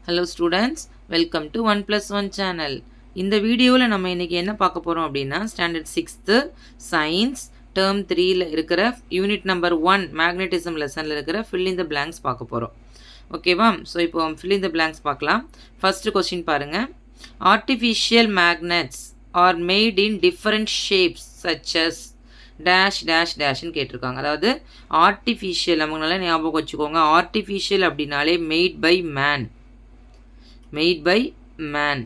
Hello students, welcome to 1 plus 1 channel. இந்த வீடியோவில் நம்ம இன்னைக்கு என்ன பார்க்க போகிறோம் அப்படின்னா ஸ்டாண்டர்ட் 6th சயின்ஸ் டேர்ம் 3ல இருக்கிற யூனிட் நம்பர் 1 மேக்னட்டிசம் லெசனில் இருக்கிற fill in the blanks பார்க்க போகிறோம். ஓகேவா? ஸோ இப்போ fill in the blanks பார்க்கலாம். ஃபர்ஸ்ட் கொஸ்டின் பாருங்க. Artificial magnets are made in different shapes such as dash dash டேஷ்னு கேட்டிருக்காங்க. அதாவது ஆர்டிஃபிஷியல் நமக்கு நல்லா ஞாபகம் வச்சுக்கோங்க. ஆர்டிஃபிஷியல் அப்படின்னாலே made by man. Made by man.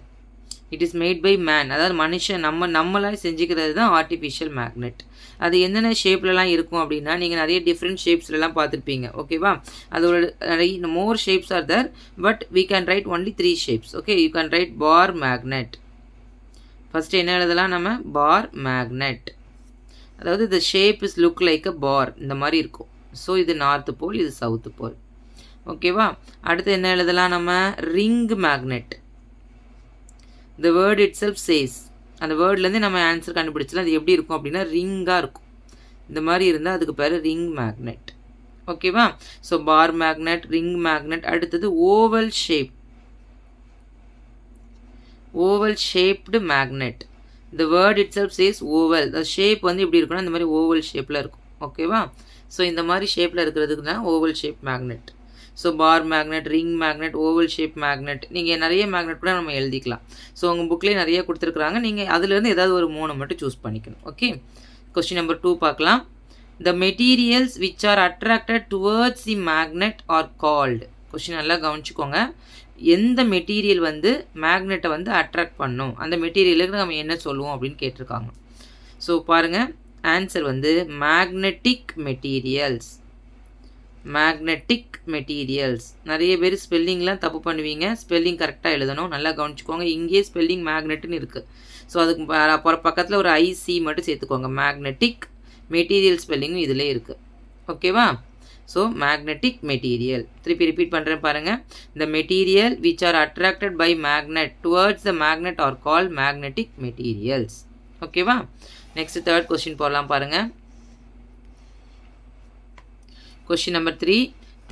It is made by man. அதாவது மனுஷன் நம்மளாக செஞ்சுக்கிறது தான் ஆர்டிஃபிஷியல் மேக்னெட். அது என்னென்ன ஷேப்லலாம் இருக்கும் அப்படின்னா நீங்கள் நிறைய டிஃப்ரெண்ட் ஷேப்ஸ்லாம் பார்த்துருப்பீங்க. ஓகேவா? அதோட நிறைய more shapes are there, but we can write only 3 shapes. Okay, you can write bar magnet. First என்ன எழுதலாம் நம்ம? Bar magnet. அதாவது the shape is look like a bar, இந்த மாதிரி இருக்கும். ஸோ இது நார்த்து போல், இது சவுத்து போல். ஓகேவா? அடுத்து என்ன எழுதலாம் நம்ம? Ring magnet. the word itself says, அந்த வேர்ட்லேருந்து நம்ம ஆன்சர் கண்டுபிடிச்சலாம். அது எப்படி இருக்கும் அப்படின்னா ரிங்காக இருக்கும். இந்த மாதிரி இருந்தால் அதுக்கு பேர் ரிங் மேக்னெட். ஓகேவா? So bar magnet, ring magnet. அடுத்தது oval shape. Oval shaped magnet. the word itself says oval. the shape வந்து எப்படி இருக்குன்னா இந்த மாதிரி ஓவல் ஷேப்பில் இருக்கும். ஓகேவா? ஸோ இந்த மாதிரி ஷேப்பில் இருக்கிறதுக்கு தான் oval shape magnet. So bar magnet, ring magnet, oval shape magnet. நீங்கள் நிறைய மேக்னெட் கூட நம்ம எழுதிக்கலாம். ஸோ உங்கள் புக்லேயே நிறைய கொடுத்துருக்குறாங்க. நீங்கள் அதுலேருந்து ஏதாவது ஒரு 3 மட்டும் சூஸ் பண்ணிக்கணும். ஓகே, கொஸ்டின் நம்பர் 2 பார்க்கலாம். the materials which are attracted towards the magnet are called. Question நல்லா கவனிச்சுக்கோங்க. எந்த மெட்டீரியல் வந்து மேக்னெட்டை வந்து அட்ராக்ட் பண்ணும், அந்த மெட்டீரியலுக்கு நம்ம என்ன சொல்லுவோம் அப்படின்னு கேட்டிருக்காங்க. ஸோ பாருங்கள், ஆன்சர் வந்து மேக்னெட்டிக் மெட்டீரியல்ஸ். Magnetic materials. நிறைய பேர் ஸ்பெல்லிங்லாம் தப்பு பண்ணுவீங்க. ஸ்பெல்லிங் கரெக்டாக எழுதணும். நல்லா கவனிச்சுக்கோங்க. இங்கேயே ஸ்பெல்லிங் மேக்னெட்டுன்னு இருக்குது. ஸோ அதுக்கு பக்கத்தில் ஒரு ஐசி மட்டும் சேர்த்துக்கோங்க. மேக்னெட்டிக் மெட்டீரியல் ஸ்பெல்லிங்கும் இதிலே இருக்குது. ஓகேவா? So magnetic material. திருப்பி ரிப்பீட் பண்ணுறேன் பாருங்கள். the material which are attracted by magnet towards the magnet are called magnetic materials. ஓகேவா? நெக்ஸ்ட் தேர்ட் கொஸ்டின் போடலாம் பாருங்கள். Question number 3.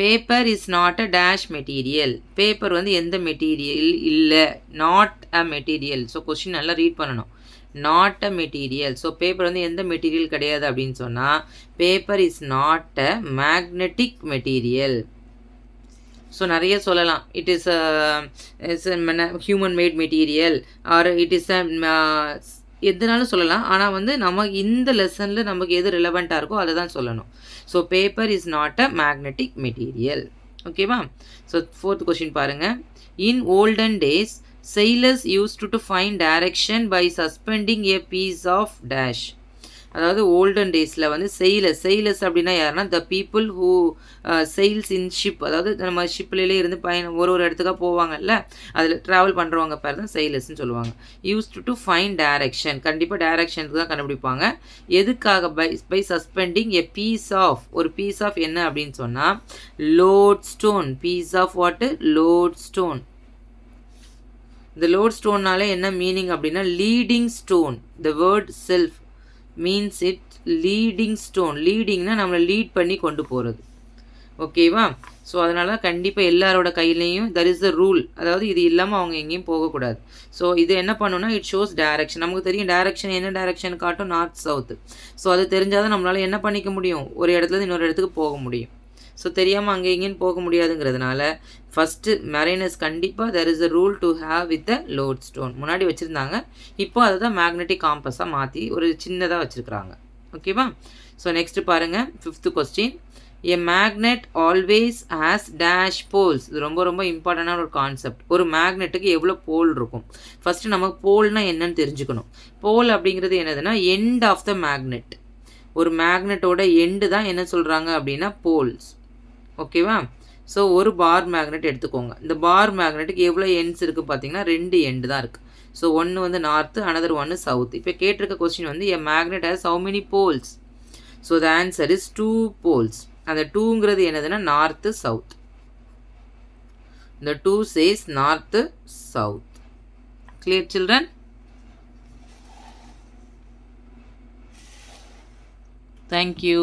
Paper is not a dash material. Paper வந்து எந்த மெட்டீரியல் இல்லை, not a material. So question நல்லா read பண்ணணும். Not a material. So paper வந்து எந்த மெட்டீரியல் கிடையாது அப்படின்னு சொன்னால் paper is not a magnetic material. So நிறைய சொல்லலாம். It is human mat material R it is எதுனாலும் சொல்லலாம். ஆனால் வந்து நம்ம இந்த லெசனில் நமக்கு எது ரிலவெண்ட்டாக இருக்கோ அதை தான் சொல்லணும். So paper is not a magnetic material. ஓகேவா? ஸோ ஃபோர்த் கொஸ்டின் பாருங்கள். In olden days sailors used to find direction by suspending a piece of dash. அதாவது ஓல்டன் டேஸில் வந்து sailors அப்படின்னா யாருன்னா the people who sails in ship. அதாவது நம்ம ஷிப்லேயே இருந்து ஒரு இடத்துக்காக போவாங்கல்ல, அதில் ட்ராவல் பண்ணுறவங்க பேர் தான் sailors-ன்னு சொல்லுவாங்க. used to find direction. கண்டிப்பாக டைரக்ஷனுக்கு தான் கண்டுபிடிப்பாங்க. எதுக்காக? by suspending a piece of. ஒரு piece of என்ன அப்படின்னு சொன்னால் lodestone. piece of what? lodestone. இந்த லோட் ஸ்டோன்னால என்ன மீனிங் அப்படின்னா leading stone. The word self means it leading stone. லீடிங்னா நம்மளை லீட் பண்ணி கொண்டு போகிறது. ஓகேவா? ஸோ அதனால தான் கண்டிப்பாக எல்லாரோட கையிலையும் தர் இஸ் அ ரூல். அதாவது இது இல்லாமல் அவங்க எங்கேயும் போகக்கூடாது. ஸோ இது என்ன பண்ணணும்னா இட் ஷோஸ் டைரக்ஷன். நமக்கு தெரியும் டைரக்ஷன் என்ன டைரக்ஷன் காட்டும்? North south. ஸோ அது தெரிஞ்சால் தான் நம்மளால் என்ன பண்ணிக்க முடியும்? ஒரு இடத்துலேருந்து இன்னொரு இடத்துக்கு போக முடியும். ஸோ தெரியாமல் அங்கே எங்கேயும் போக முடியாதுங்கிறதுனால ஃபஸ்ட்டு மெரைனர்ஸ் கண்டிப்பாக there is a rule to have with a load stone. முன்னாடி வச்சுருந்தாங்க, இப்போ அதை தான் மேக்னெட்டிக் காம்பஸாக மாற்றி ஒரு சின்னதாக வச்சுருக்குறாங்க. ஓகேவா? ஸோ நெக்ஸ்ட்டு பாருங்கள், 5th question. A magnet always has dash poles. இது ரொம்ப ரொம்ப இம்பார்ட்டண்டான ஒரு கான்செப்ட். ஒரு மேக்னெட்டுக்கு எவ்வளோ போல் இருக்கும்? ஃபஸ்ட்டு நமக்கு போல்னால் என்னன்னு தெரிஞ்சுக்கணும். போல் அப்படிங்கிறது என்னதுன்னா எண்ட் ஆஃப் த மேக்னெட். ஒரு மேக்னெட்டோட எண்டு தான் என்ன சொல்கிறாங்க அப்படின்னா போல்ஸ். ஓகேவா? ஸோ ஒரு பார் மேக்னெட் எடுத்துக்கோங்க. இந்த பார் மேக்னெட்டுக்கு எவ்வளோ எண்ட்ஸ் இருக்குது பார்த்தீங்கன்னா 2 எண்டு தான் இருக்குது. ஸோ ஒன்று வந்து நார்த்து, அனதர் ஒன்று சவுத். இப்போ கேட்டிருக்க கொஸ்டின் வந்து a magnet has how many poles? So the answer is 2 poles. அந்த 2ங்கிறது என்னதுன்னா நார்த்து சவுத். இந்த 2 சேஸ் north south. Clear children? Thank you.